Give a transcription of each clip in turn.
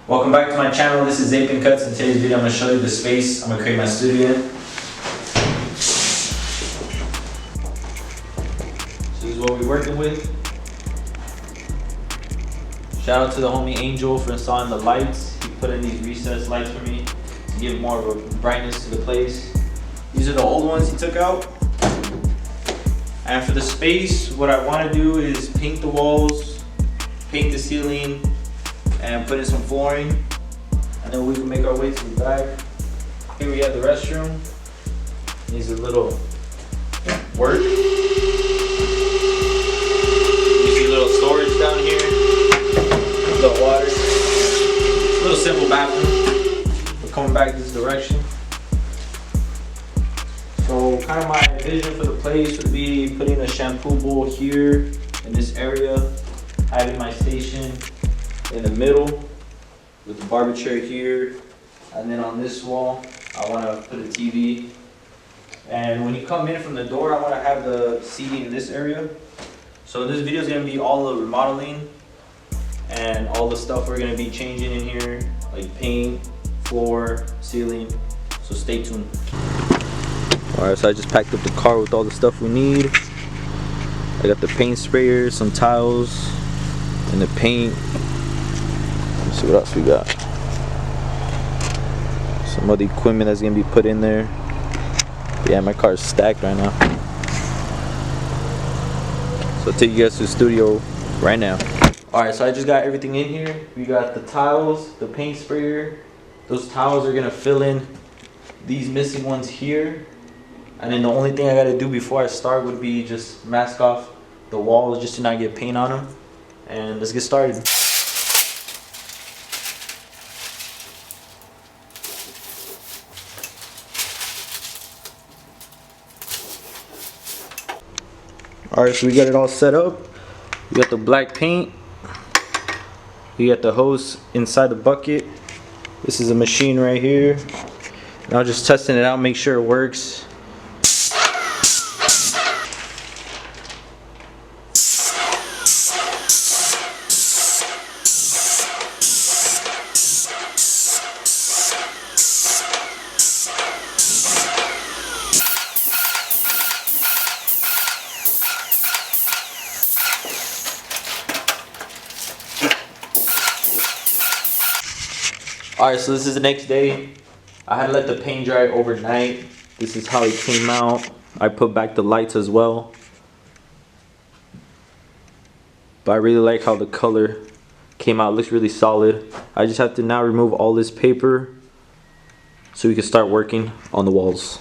Welcome back to my channel. This is Apin Cuts. In today's video, I'm going to show you the space I'm going to create my studio in. So this is what we're working with. Shout out to the homie Angel for installing the lights. He put in these recessed lights for me to give more of a brightness to the place. These are the old ones he took out. And for the space, what I want to do is paint the walls, paint the ceiling, and put in some flooring. And then we can make our way to the back. Here we have the restroom. Needs a little work. You see a little storage down here. A little water. A little simple bathroom. We're coming back this direction. So kind of my vision for the place would be putting a shampoo bowl here in this area, having my station in the middle with the barber chair here, and then on this wall I want to put a TV. And when you come in from the door, I want to have the seating in this area. So this video is going to be all the remodeling and all the stuff we're going to be changing in here, like paint, floor, ceiling, so stay tuned. Alright, so I just packed up the car with all the stuff we need. I got the paint sprayer, some tiles, and the paint. Let's see what else we got. Some other equipment that's gonna be put in there. But yeah, my car is stacked right now. So I'll take you guys to the studio right now. Alright, so I just got everything in here. We got the tiles, the paint sprayer. Those tiles are gonna fill in these missing ones here. And then the only thing I gotta do before I start would be just mask off the walls just to not get paint on them. And let's get started. Alright, so we got it all set up. We got the black paint. We got the hose inside the bucket. This is a machine right here. And I'm just testing it out, make sure it works. Alright, so this is the next day. I had to let the paint dry overnight. This is how it came out. I put back the lights as well. But I really like how the color came out. It looks really solid. I just have to now remove all this paper so we can start working on the walls.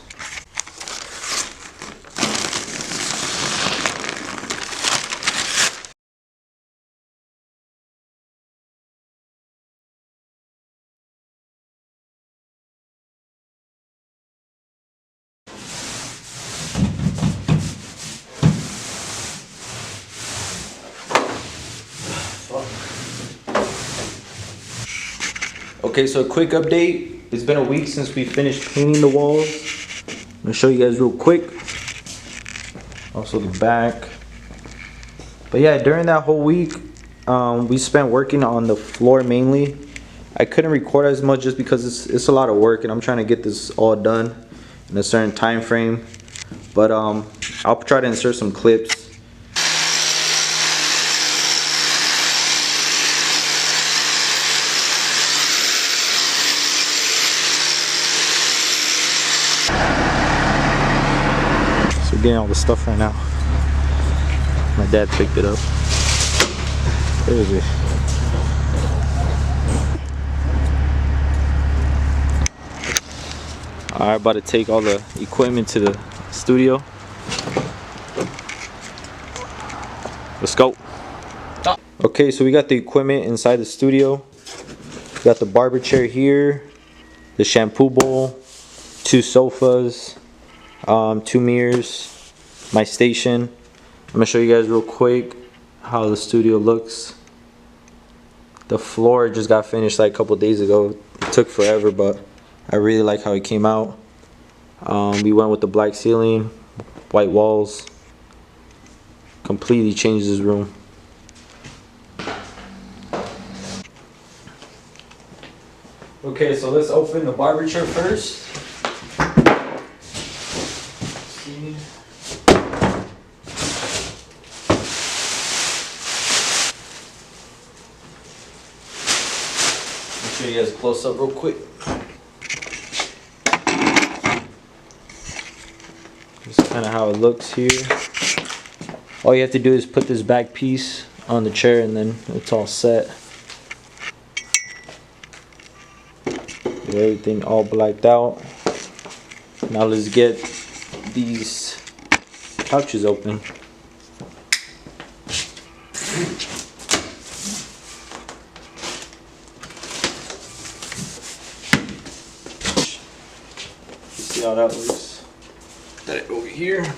Okay, so a quick update. It's been a week since we finished painting the walls. I'm gonna show you guys real quick. Also the back. But yeah, during that whole week, we spent working on the floor mainly. I couldn't record as much just because it's a lot of work and I'm trying to get this all done in a certain time frame. But I'll try to insert some clips. Getting all the stuff right now. My dad picked it up. Where is it? Alright, about to take all the equipment to the studio. Let's go. Okay, so we got the equipment inside the studio. We got the barber chair here, the shampoo bowl, 2 sofas, 2 mirrors, my station. I'm gonna show you guys real quick how the studio looks. The floor just got finished like a couple days ago. It took forever, but I really like how it came out. We went with the black ceiling, white walls. Completely changed this room. Okay, so let's open the barber chair first. See. Make sure you guys close up real quick. This is kind of how it looks here. All you have to do is put this back piece on the chair and then it's all set. Get everything all blacked out. Now let's get these couches open. See how that looks. Got it over here. And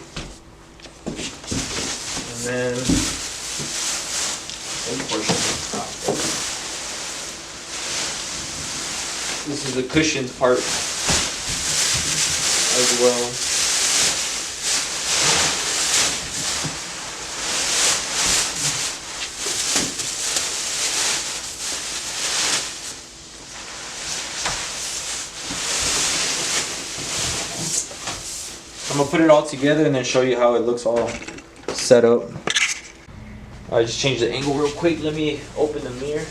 then this is the cushions part as well. I'm gonna put it all together and then show you how it looks all set up. I just changed the angle real quick. Let me open the mirror.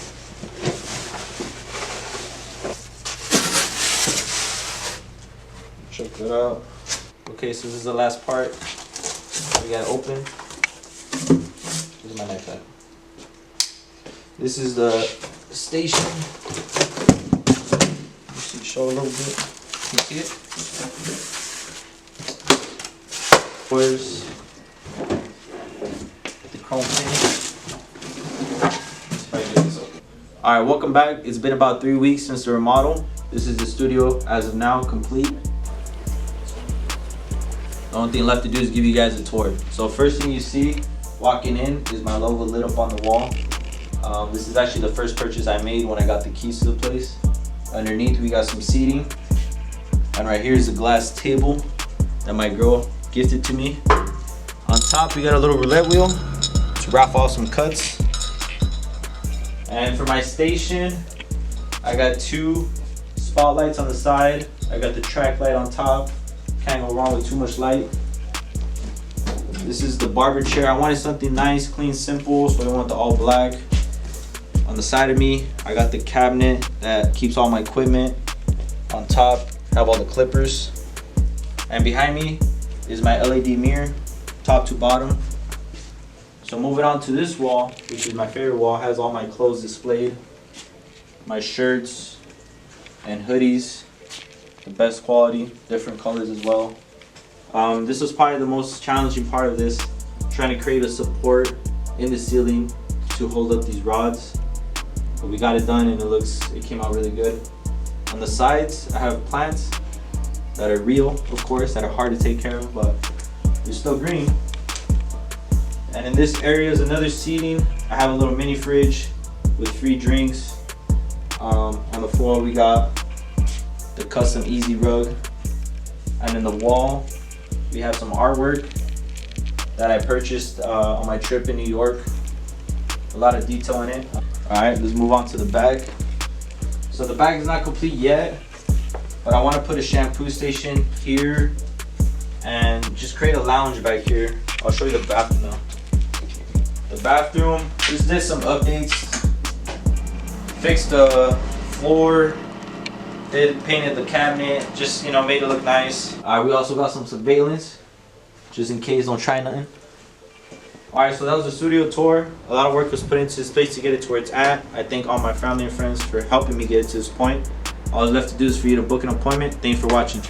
Check that out. Okay, so this is the last part. We gotta open. Where's my knife at? This is the station. You see, show a little bit. Can you see it? Where's the chrome finish? Let's try to get this open. All right, welcome back. It's been about 3 weeks since the remodel. This is the studio as of now, complete. The only thing left to do is give you guys a tour. So first thing you see walking in is my logo lit up on the wall. This is actually the first purchase I made when I got the keys to the place. Underneath we got some seating. And right here is a glass table that my girl gifted to me. On top we got a little roulette wheel to raffle off some cuts. And for my station, I got 2 spotlights on the side. I got the track light on top. Can't go wrong with too much light. This is the barber chair. I wanted something nice, clean, simple, so I want the all black. On the side of me, I got the cabinet that keeps all my equipment. On top, I have all the clippers. And behind me is my LED mirror, top to bottom. So moving on to this wall, which is my favorite wall, has all my clothes displayed. My shirts and hoodies. The best quality, different colors as well. This was probably the most challenging part of this, trying to create a support in the ceiling to hold up these rods. But we got it done and it came out really good. On the sides, I have plants that are real, of course, that are hard to take care of, but they're still green. And in this area is another seating. I have a little mini fridge with free drinks. On the floor we got the custom easy rug, and in the wall we have some artwork that I purchased on my trip in New York. A lot of detail in it. All right, let's move on to the back. So the back is not complete yet, but I want to put a shampoo station here and just create a lounge back here. I'll show you the bathroom now. The bathroom, just did some updates, fixed the floor, painted the cabinet, just made it look nice. We also got some surveillance, just in case don't try nothing. Alright, so that was the studio tour. A lot of work was put into this place to get it to where it's at. I thank all my family and friends for helping me get it to this point. All that's left to do is for you to book an appointment. Thanks for watching.